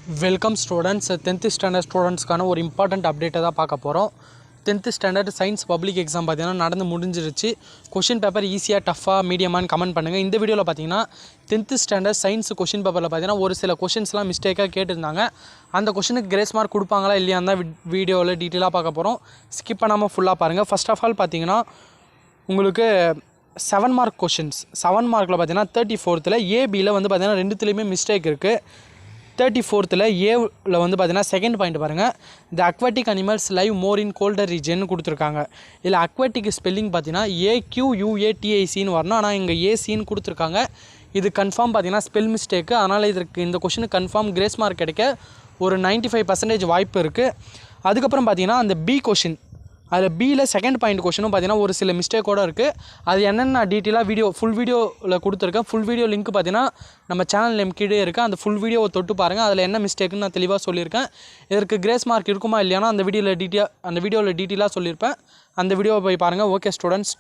Welcome students. 10th standard ஸ்டூடெண்ட்ஸ்க்கான ஒரு important அப்டேட்டை தான் பார்க்க போகிறோம். 10th standard science public exam பார்த்தீங்கன்னா நடந்து முடிஞ்சிருச்சு. கொஷின் பேப்பர் ஈஸியாக டஃபாக மீடியமானு கமெண்ட் பண்ணுங்கள். இந்த வீடியோவில் பார்த்தீங்கன்னா 10th ஸ்டாண்டர்ட் சயின்ஸ் கொஷின் பேப்பரில் பார்த்தீங்கன்னா ஒரு சில கொஷின்ஸ்லாம் மிஸ்டேக்காக கேட்டிருந்தாங்க. அந்த கொஷினுக்கு கிரேஸ் மார்க் கொடுப்பாங்களா இல்லையான்னு தான் வீடியோவில் டீட்டெயிலாக பார்க்க போகிறோம். ஸ்கிப் பண்ணாமல் ஃபுல்லாக பாருங்கள். ஃபர்ஸ்ட் ஆஃப் ஆல் பார்த்தீங்கன்னா உங்களுக்கு 7 மார்க் கொஷின்ஸ். 7 மார்க்கில் பார்த்தீங்கன்னா 34th ஏபியில் வந்து பார்த்தீங்கன்னா ரெண்டுத்துலேயுமே மிஸ்டேக் இருக்குது. 34th ஏவில் வந்து பார்த்தீங்கன்னா செகண்ட் பாயிண்ட் பாருங்கள். த அக்வாட்டிக் அனிமல்ஸ் லைவ் மோர் இன் கோல்டர் ரீஜன் கொடுத்துருக்காங்க. இதில் அக்வாட்டிக் ஸ்பெல்லிங் பார்த்தீங்கன்னா AQUATICன்னு வரணும், ஆனால் இங்கே ஏசின்னு கொடுத்துருக்காங்க. இது கன்ஃபார்ம் பார்த்தீங்கன்னா ஸ்பெல் மிஸ்டேக்கு. அதனால் இதற்கு இந்த கொஷனுக்கு கன்ஃபார்ம் கிரேஸ் மார்க் கிடைக்க ஒரு 95% வாய்ப்பு இருக்குது. அதுக்கப்புறம் பார்த்தீங்கன்னா அந்த பி கொஷின், அதில் பியில் செகண்ட் பாயிண்ட் கொஷனும் பார்த்தீங்கன்னா ஒரு சில மிஸ்டேக்கோடு இருக்குது. அது என்னென்ன டீட்டெயிலாக ஃபுல் வீடியோவில் கொடுத்துருக்கேன். ஃபுல் வீடியோ லிங்க் பார்த்தீங்கன்னா நம்ம சேனல் நேம் கீழே இருக்குது. அந்த ஃபுல் வீடியோவை தொட்டு பாருங்கள். அதில் என்ன மிஸ்டேக்குன்னு நான் தெளிவாக சொல்லியிருக்கேன். இதற்கு கிரேஸ் மார்க் இருக்குமா இல்லையானா அந்த வீடியோவில் டீட்டெயிலாக சொல்லியிருப்பேன். அந்த வீடியோவை போய் பாருங்கள். Okay students.